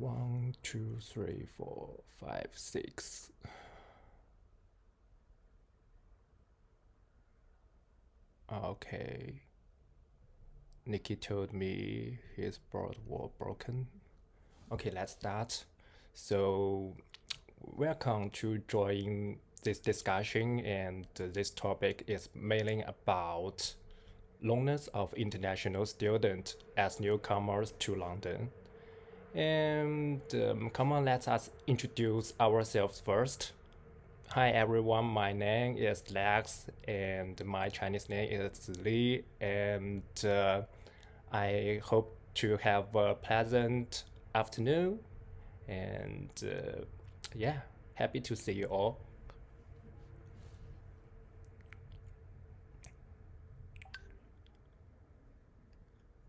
One, two, three, four, five, six. Okay. Nikki told me his board was broken. Okay, let's start. So, welcome to join this discussion, and this topic is mainly about loneliness of international students as newcomers to London. And come on, let us introduce ourselves first. Hi everyone, my name is Lex, and my Chinese name is Li, and I hope to have a pleasant afternoon. And yeah, happy to see you all.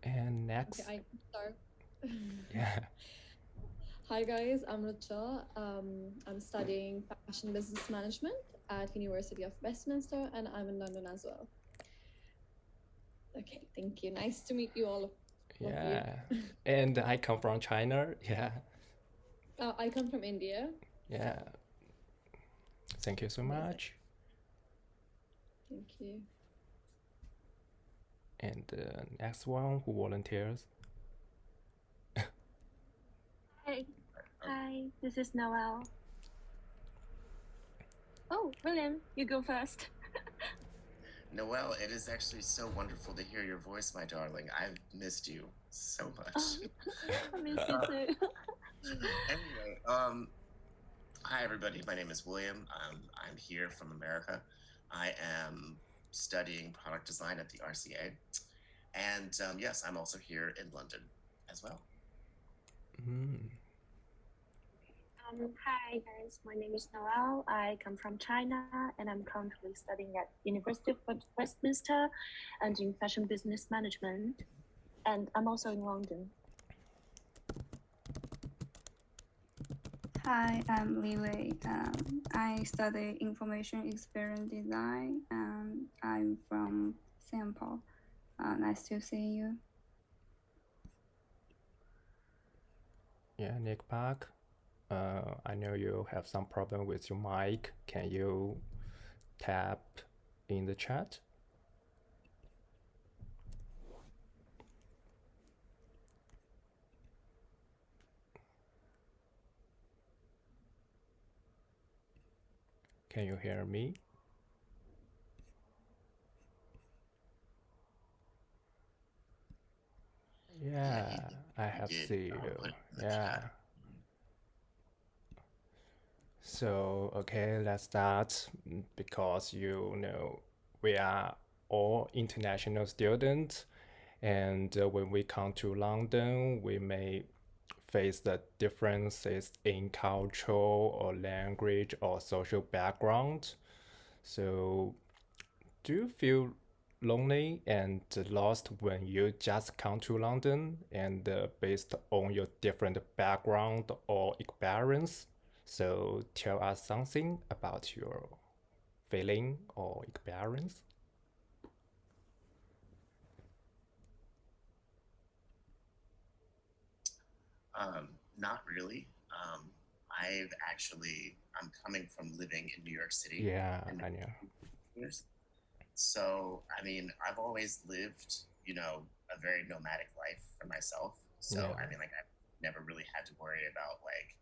And next, Okay, I can start. yeah, Hi guys, I'm Richa. I'm studying fashion business management at University of Westminster, and I'm in London as well. Okay, thank you. Nice to meet you all of you. yeah. And I come from China. Yeah, I come from India. yeah. Thank you so Amazing. much. Thank you. And next one who volunteers. Hey, hi, this is Noel. Oh, William, you go first. Noelle, it is actually so wonderful to hear your voice, my darling. I've missed you so much. I miss you too. Anyway, hi everybody. My name is William. I'm here from America. I am studying product design at the RCA, and yes, I'm also here in London as well. Mm. Hi guys, my name is Noel. I come from China and I'm currently studying at University of Westminster and doing fashion business management. And I'm also in London. Hi, I'm Lily. I study information experience design and I'm from Singapore. Nice to see you. Yeah, Nick Park. I know you have some problem with your mic. Can you tap in the chat? Can you hear me? Yeah, I have seen you. Yeah. So, okay, let's start because you know we are all international students, and when we come to London, we may face the differences in cultural or language or social background. So, do you feel lonely and lost when you just come to London and based on your different background or experience? So tell us something about your feeling or experience. Not really. I'm coming from living in New York City. Yeah, in I know. years. So, I mean, I've always lived, a very nomadic life for myself. So, Yeah. I mean, like, I've never really had to worry about, like,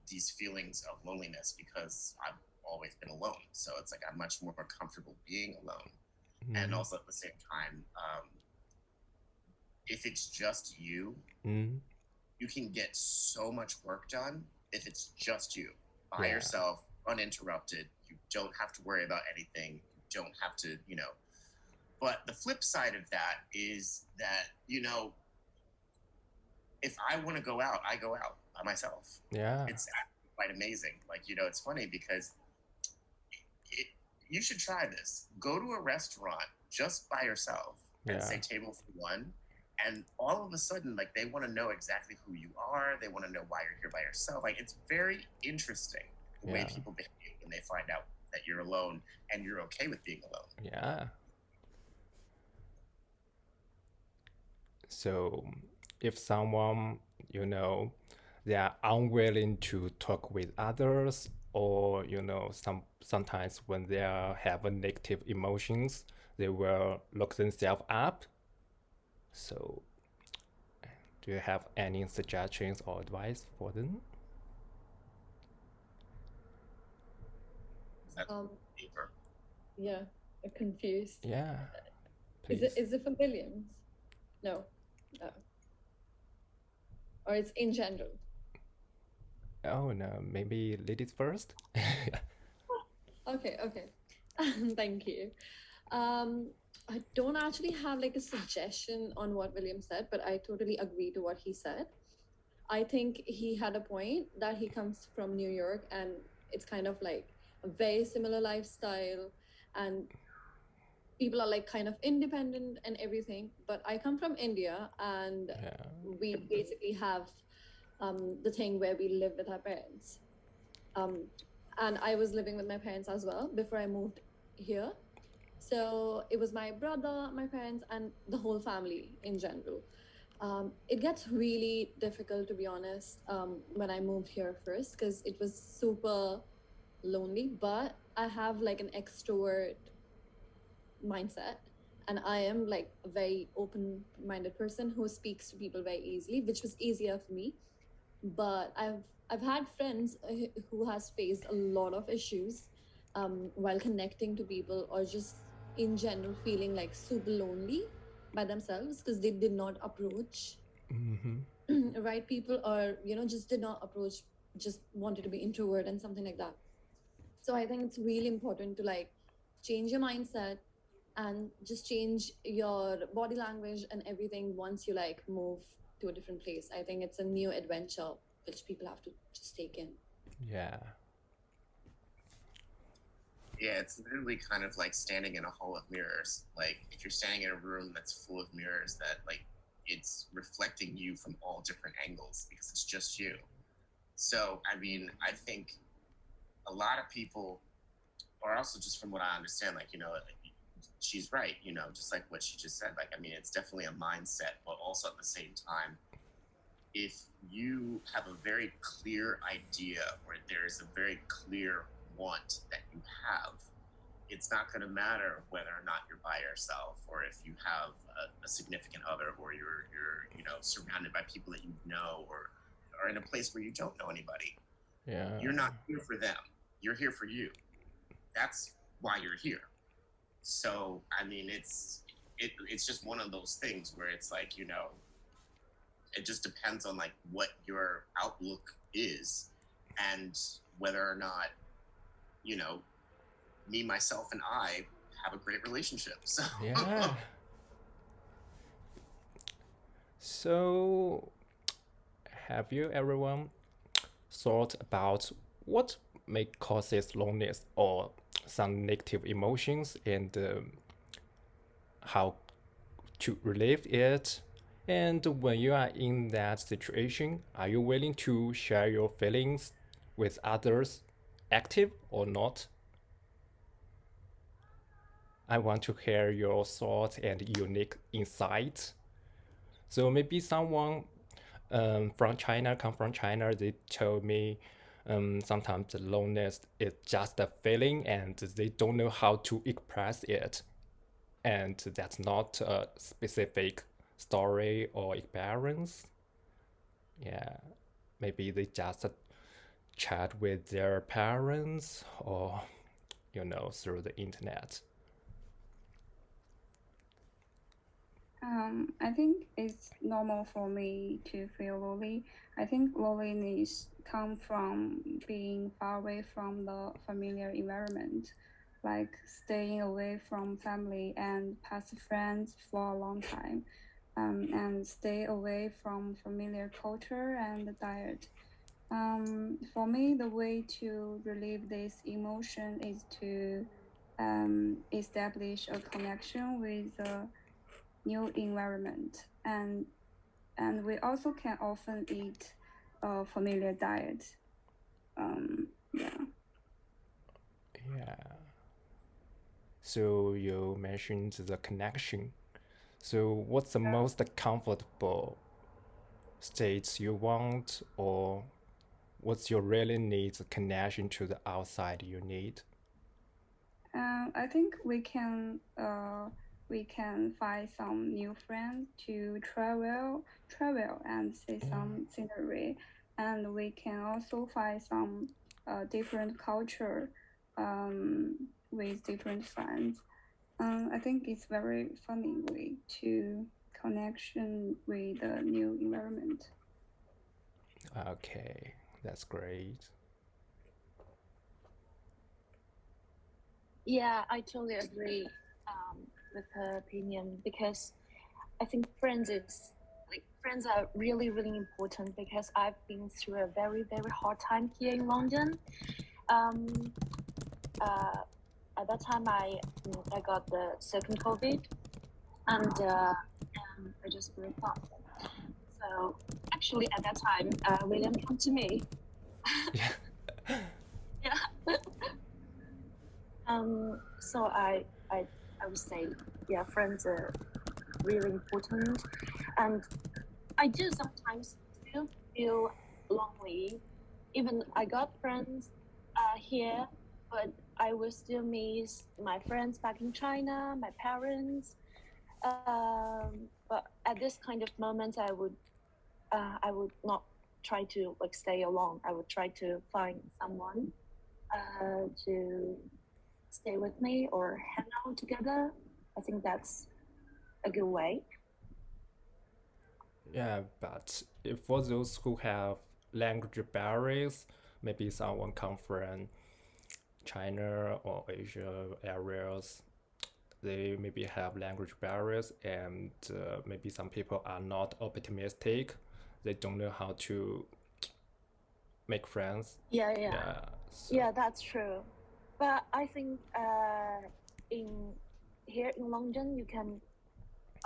these feelings of loneliness because I've always been alone. So it's like I'm much more comfortable being alone. And also at the same time, if it's just you, you can get so much work done if it's just you by yourself, uninterrupted. You don't have to worry about anything. You don't have to, But the flip side of that is that, if I want to go out, I go out by myself. Yeah. It's quite amazing. Like, it's funny because you should try this. Go to a restaurant just by yourself and say table for one. And all of a sudden, like, they want to know exactly who you are. They want to know why you're here by yourself. Like, it's very interesting the way people behave when they find out that you're alone and you're okay with being alone. Yeah. So if someone you know, they are unwilling to talk with others, or you know, sometimes when they have a negative emotions, they will lock themselves up. So, do you have any suggestions or advice for them? That's Um, deeper. yeah, I'm confused. Yeah, Is please. it for millions? No. Or it's in general? Oh no, maybe ladies first. Okay, okay. Thank you. I don't actually have like a suggestion on what William said, but I totally agree to what he said. I think he had a point that he comes from New York and it's kind of like a very similar lifestyle and people are like kind of independent and everything. But I come from India and Yeah. we basically have the thing where we live with our parents. And I was living with my parents as well before I moved here. So it was my brother, my parents, and the whole family in general. It gets really difficult, to be honest, when I moved here first because it was super lonely. But I have like an extrovert mindset, and I am like a very open-minded person who speaks to people very easily, which was easier for me. But I've had friends who has faced a lot of issues while connecting to people or just in general feeling like super lonely by themselves because they did not approach right people, or just did not approach, just wanted to be introvert and something like that. So I think it's really important to like change your mindset and just change your body language and everything once you like move to a different place. I think it's a new adventure which people have to just take in. Yeah. Yeah, it's literally kind of like standing in a hall of mirrors. Like if you're standing in a room that's full of mirrors that like it's reflecting you from all different angles because it's just you. So, I mean, I think a lot of people are also just from what I understand, like, she's right, just like what she just said. Like, I mean, it's definitely a mindset, but also at the same time, if you have a very clear idea or there's a very clear want that you have, it's not going to matter whether or not you're by yourself or if you have a significant other or you're surrounded by people that you know or are in a place where you don't know anybody. Yeah. You're not here for them. You're here for you. That's why you're here. So I mean, it's just one of those things where it's like it just depends on like what your outlook is and whether or not me, myself, and I have a great relationship. So Yeah. So, have you everyone thought about what may causes loneliness or some negative emotions and how to relieve it? And when you are in that situation, are you willing to share your feelings with others, active or not? I want to hear your thoughts and unique insights. So maybe someone from China, come from China, they told me sometimes the loneliness is just a feeling and they don't know how to express it. And that's not a specific story or experience. Yeah, maybe they just chat with their parents or, through the internet. I think it's normal for me to feel lonely. I think loneliness comes from being far away from the familiar environment, like staying away from family and past friends for a long time, and stay away from familiar culture and diet. For me, the way to relieve this emotion is to establish a connection with the new environment, and we also can often eat a familiar diet. Yeah. Yeah. So you mentioned the connection. So what's the most comfortable states you want, or what's your really needs connection to the outside you need? I think we can find some new friends to travel and see some scenery, and we can also find some different culture with different friends. I think it's very funny way to connection with the new environment. Okay, that's great. Yeah, I totally agree with her opinion because I think friends are really really important because I've been through a very very hard time here in London. Um, at that time, I got the second COVID, and I just broke up. So actually, at that time, William came to me. Yeah. Yeah. So I would say, yeah, friends are really important, and I do sometimes still feel lonely. Even I got friends here, but I will still miss my friends back in China, my parents. But at this kind of moment, I would not try to like stay alone. I would try to find someone to stay with me or hang out together. I think that's a good way. Yeah, but if for those who have language barriers, maybe someone come from China or Asia areas, they maybe have language barriers, and maybe some people are not optimistic. They don't know how to make friends. Yeah, Yeah. So, yeah, that's true. But I think in here in London, you can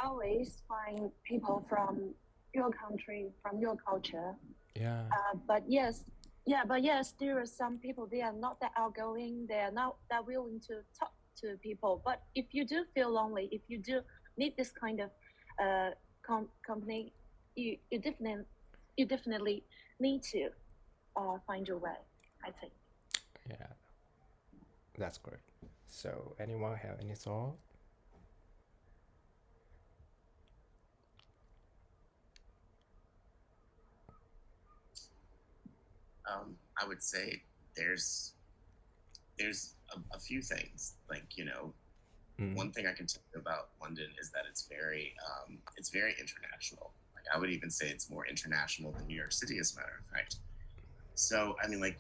always find people from your country, from your culture. yeah. But yes, yeah, but yes, there are some people they are not that outgoing. They are not that willing to talk to people. But if you do feel lonely, if you do need this kind of company, you definitely need to find your way. I think. Yeah. That's great. So, anyone have any thought? I would say there's a few things like one thing I can tell you about London is that it's very international. Like I would even say it's more international than New York City, as a matter of fact. So I mean, like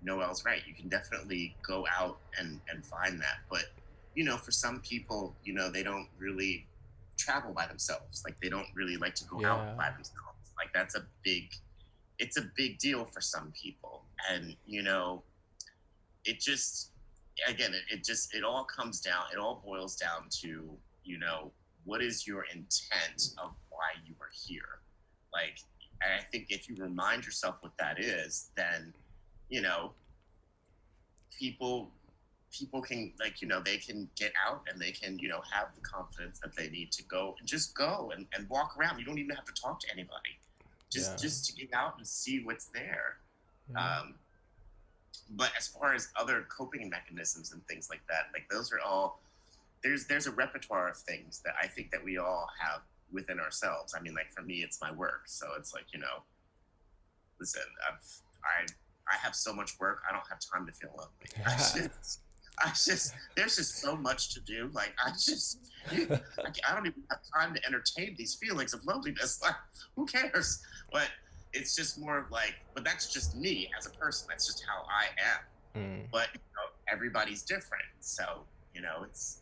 Noel's right. You can definitely go out and find that, but for some people, they don't really travel by themselves. Like they don't really like to go out by themselves. Like it's a big deal for some people, and it just again it all comes down, it all boils down to what is your intent of why you are here, like, and I think if you remind yourself what that is, then people can, like, they can get out and they can have the confidence that they need to go and just go and walk around. You don't even have to talk to anybody, just to get out and see what's there. But as far as other coping mechanisms and things like that, like those are all there's a repertoire of things that I think that we all have within ourselves. I mean, like for me, it's my work, so it's like listen, I have so much work, I don't have time to feel lonely. I just there's just so much to do. Like I don't even have time to entertain these feelings of loneliness. Like who cares? But it's just more of like, but that's just me as a person. That's just how I am. But everybody's different, so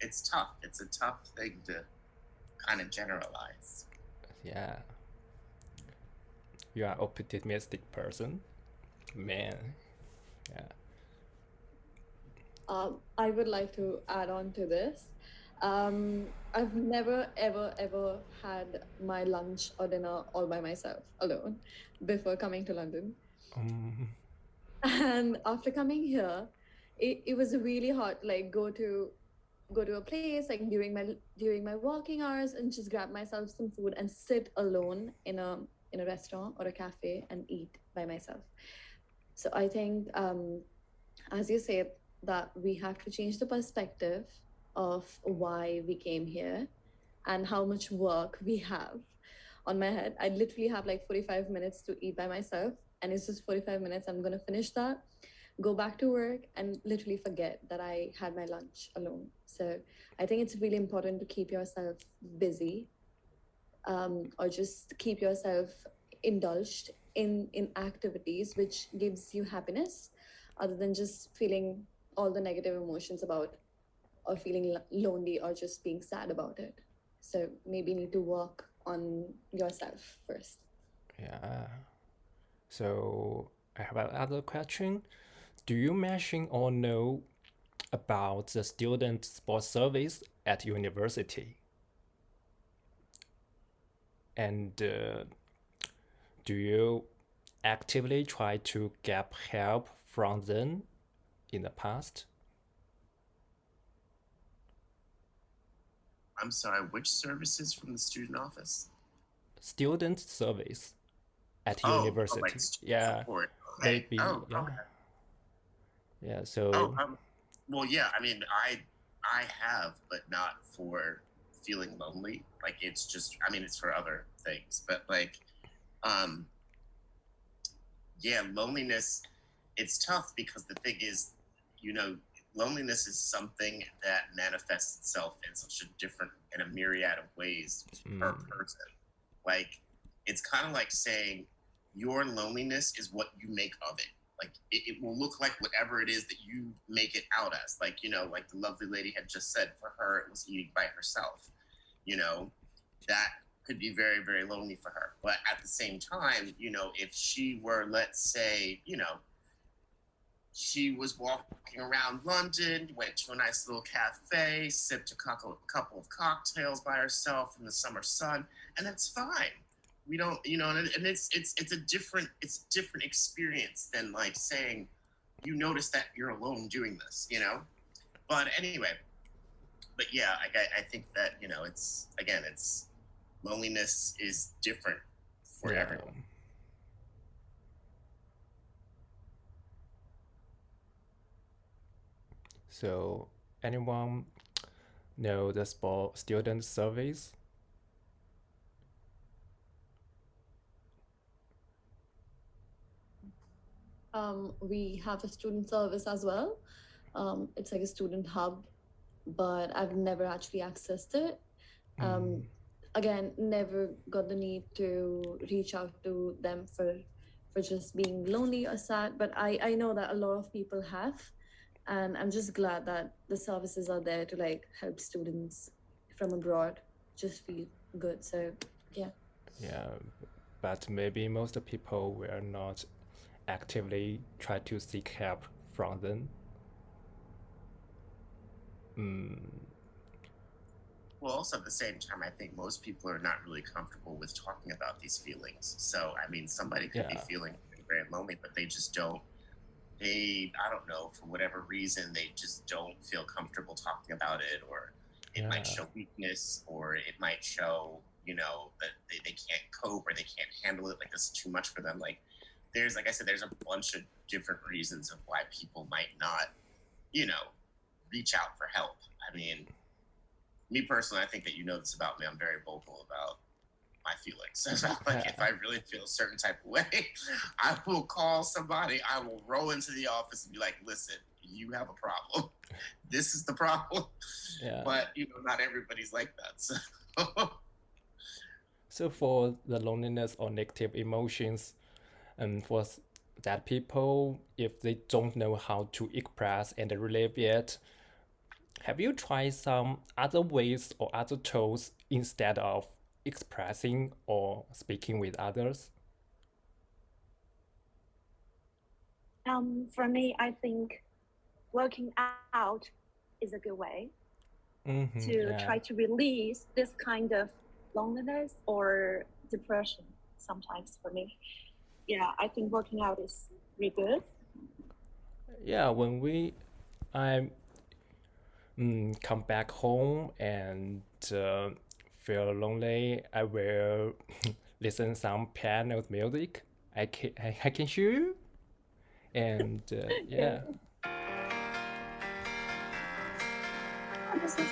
it's tough. It's a tough thing to kind of generalize. Yeah. You are optimistic person, man. Yeah. I would like to add on to this. I've never, ever, ever had my lunch or dinner all by myself, alone, before coming to London. And after coming here, it was really hard. Like go to a place like during my working hours and just grab myself some food and sit alone in in a restaurant or a cafe and eat by myself. So I think, as you said, that we have to change the perspective of why we came here and how much work we have on my head. I literally have like 45 minutes to eat by myself, and it's just 45 minutes. I'm going to finish that, go back to work, and literally forget that I had my lunch alone. So I think it's really important to keep yourself busy, or just keep yourself indulged in activities which gives you happiness, other than just feeling all the negative emotions about, or feeling lonely, or just being sad about it. So maybe you need to work on yourself first. Yeah. So I have another question. Do you mention or know about the student sports service at university? And do you actively try to get help from them in the past? I'm sorry, which services from the student office? Student service at Oh, university. like student Yeah, support. Okay. maybe. Oh, Yeah, okay. yeah. Oh, So well, yeah. I mean, I have, but not for feeling lonely. Like it's just, I mean, it's for other things, but like, um, yeah, loneliness. It's tough because the thing is, you know, loneliness is something that manifests itself in such a different, in a myriad of ways per person. Like, it's kind of like saying your loneliness is what you make of it. Like, it will look like whatever it is that you make it out as. Like, you know, like the lovely lady had just said, for her, it was eating by herself. You know, that could be very, very lonely for her. But at the same time, you know, if she were, let's say, you know, she was walking around London, went to a nice little cafe, sipped a couple of cocktails by herself in the summer sun, and that's fine. We don't, you know, and it's a different experience than like saying you notice that you're alone doing this, you know. But anyway, but yeah, I think that, you know, it's again, it's loneliness is different for yeah. everyone. So anyone know the sport student service? We have a student service as well. It's like a student hub, but I've never actually accessed it. Again, never got the need to reach out to them for just being lonely or sad. But I know that a lot of people have, and I'm just glad that the services are there to like help students from abroad just feel good. So yeah. Yeah, but maybe most people will not actively try to seek help from them. Well, also at the same time, I think most people are not really comfortable with talking about these feelings. So, I mean, somebody could be Yeah. feeling very lonely, but they just don't, I don't know, for whatever reason, they just don't feel comfortable talking about it, or it might Yeah. show weakness, or it might show, you know, that they can't cope or they can't handle it. Like, this is too much for them. Like, there's, like I said, there's a bunch of different reasons of why people might not, you know, reach out for help. I mean, me personally, I think that you know this about me. I'm very vocal about my feelings. Like if I really feel a certain type of way, I will call somebody. I will roll into the office and be like, "Listen, you have a problem. This is the problem." Yeah. But you know, not everybody's like that. So. So for the loneliness or negative emotions, and for that people, if they don't know how to express and relieve it, have you tried some other ways or other tools instead of expressing or speaking with others? For me, I think working out is a good way to try to release this kind of loneliness or depression sometimes for me. Yeah, I think working out is really good. Yeah, when I come back home and feel lonely, I will listen some piano music, I can show you. And yeah. Oh, this is nice.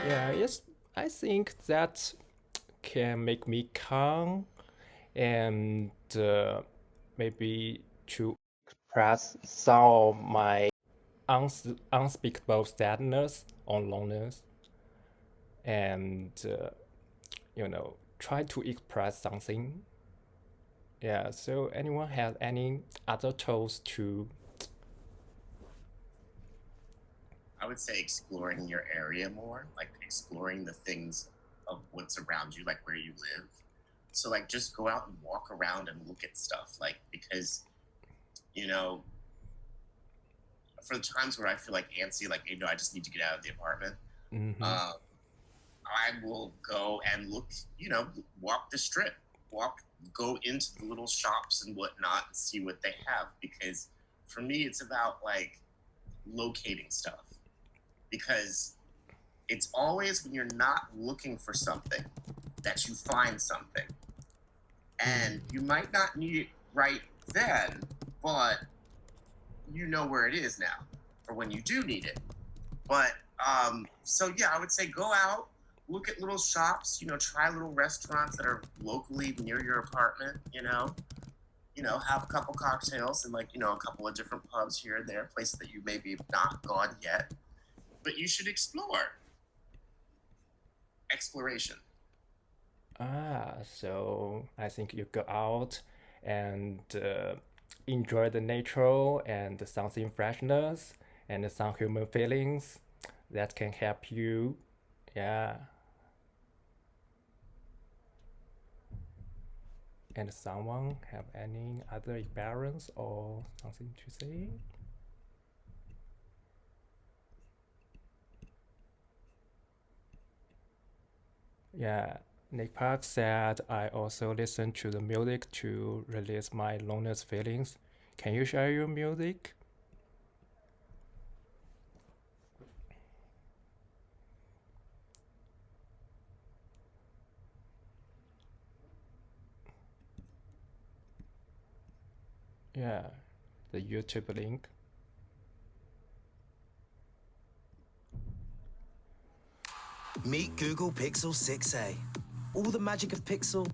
Yeah, yes, I think that can make me calm and maybe to express some of my unspeakable sadness or loneliness and try to express something. Yeah, so anyone has any other tools to? I would say exploring your area more, like exploring the things of what's around you, like where you live. So like just go out and walk around and look at stuff, like because for the times where I feel like antsy, like I just need to get out of the apartment. I will go and look, walk the strip, go into the little shops and whatnot and see what they have. Because for me, it's about like locating stuff. Because it's always when you're not looking for something that you find something. And you might not need it right then, but you know where it is now for when you do need it. But so yeah, I would say go out, look at little shops, try little restaurants that are locally near your apartment, have a couple cocktails and a couple of different pubs here and there, places that you maybe have not gone yet. But you should explore. Exploration. So I think you go out and enjoy the nature and something freshness and some human feelings that can help you. Yeah. And someone have any other experience or something to say? Yeah, Nick Park said, I also listen to the music to release my loneliness feelings. Can you share your music? Yeah, the YouTube link. Meet Google Pixel 6a. All the magic of Pixel.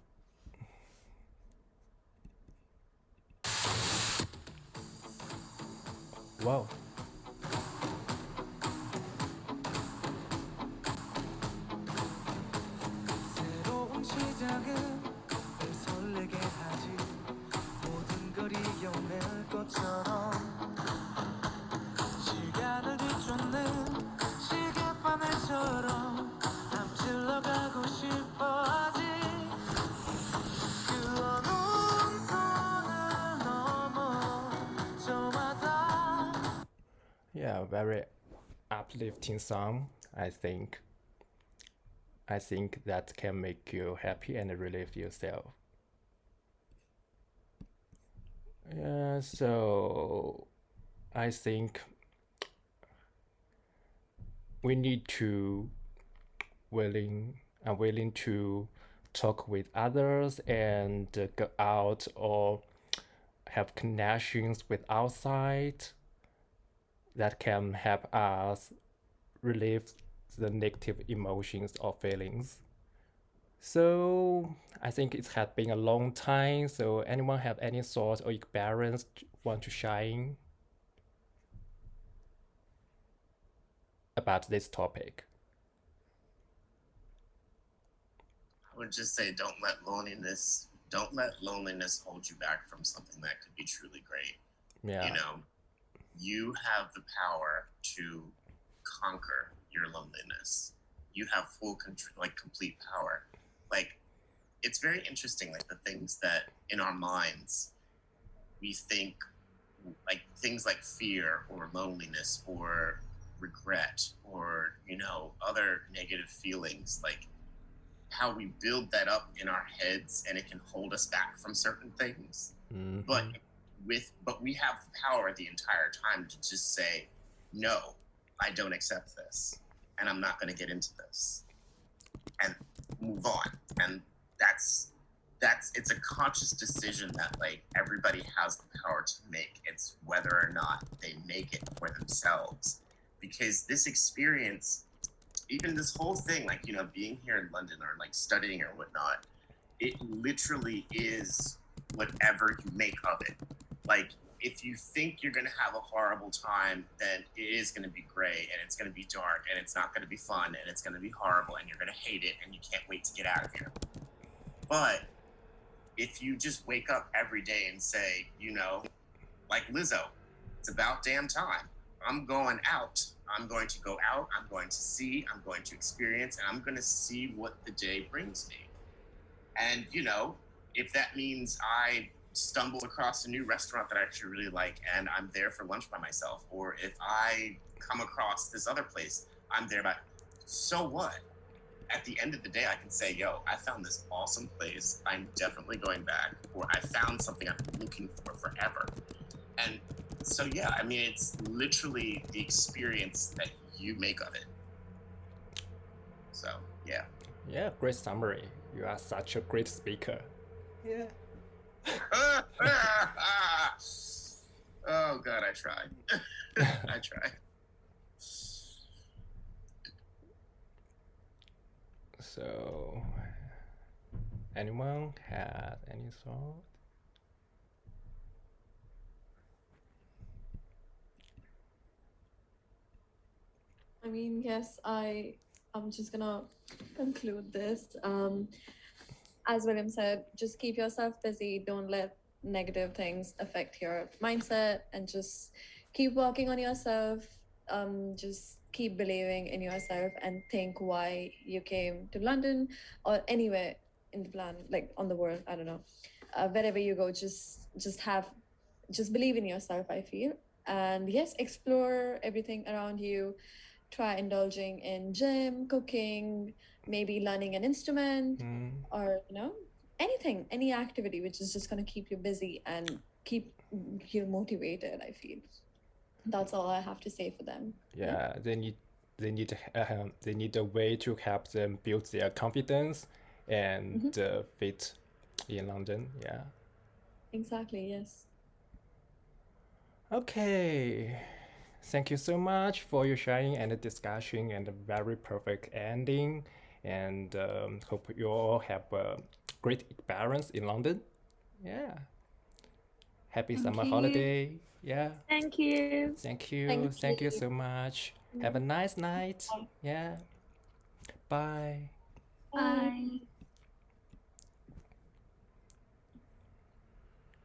Wow. Yeah, very uplifting song, I think. I think that can make you happy and relieve yourself. Yeah, so I think we need to willing to talk with others and go out or have connections with outside that can help us relieve the negative emotions or feelings. So I think it has been a long time. So anyone have any thoughts or experience want to shine about this topic? I would just say don't let loneliness hold you back from something that could be truly great. Yeah. You have the power to conquer your loneliness. You have full control, like complete power. Like it's very interesting, like the things that in our minds we think, like things like fear or loneliness or regret or, you know, other negative feelings, like how we build that up in our heads and it can hold us back from certain things. But we have the power the entire time to just say, no, I don't accept this, and I'm not going to get into this, and move on. And that's it's a conscious decision that like everybody has the power to make. It's whether or not they make it for themselves, because this experience, even this whole thing, like, you know, being here in London or like studying or whatnot, it literally is whatever you make of it. Like, if you think you're going to have a horrible time, then it is going to be gray and it's going to be dark and it's not going to be fun and it's going to be horrible and you're going to hate it and you can't wait to get out of here. But if you just wake up every day and say, you know, like Lizzo, it's about damn time. I'm going out. I'm going to go out. I'm going to see. I'm going to experience. And I'm going to see what the day brings me. And, you know, if that means I stumble across a new restaurant that I actually really like and I'm there for lunch by myself, or if I come across this other place, I'm there by, so what? At the end of the day, I can say, yo, I found this awesome place. I'm definitely going back. Or I found something I've been looking for forever. And so, yeah, I mean, it's literally the experience that you make of it. So, yeah. Yeah, great summary. You are such a great speaker. Yeah. Oh, God, I tried. I tried. So, anyone had any thought? I mean, yes, I'm just gonna conclude this. As William said, just keep yourself busy. Don't let negative things affect your mindset, and just keep working on yourself. Just keep believing in yourself and think why you came to London or anywhere in the plan, like on the world. I don't know. Wherever you go, just believe in yourself, I feel. And yes, explore everything around you. Try indulging in gym, cooking, maybe learning an instrument, or, you know, anything, any activity which is just going to keep you busy and keep you motivated, I feel. That's all I have to say for them. Yeah, they need a way to help them build their confidence and fit in London. Yeah. Exactly. Yes. Okay. Thank you so much for your sharing and the discussion and a very perfect ending. And hope you all have a great experience in London. Yeah. Happy summer holiday. Yeah. Thank you. Thank you. Thank you so much. Have a nice night. Yeah. Bye.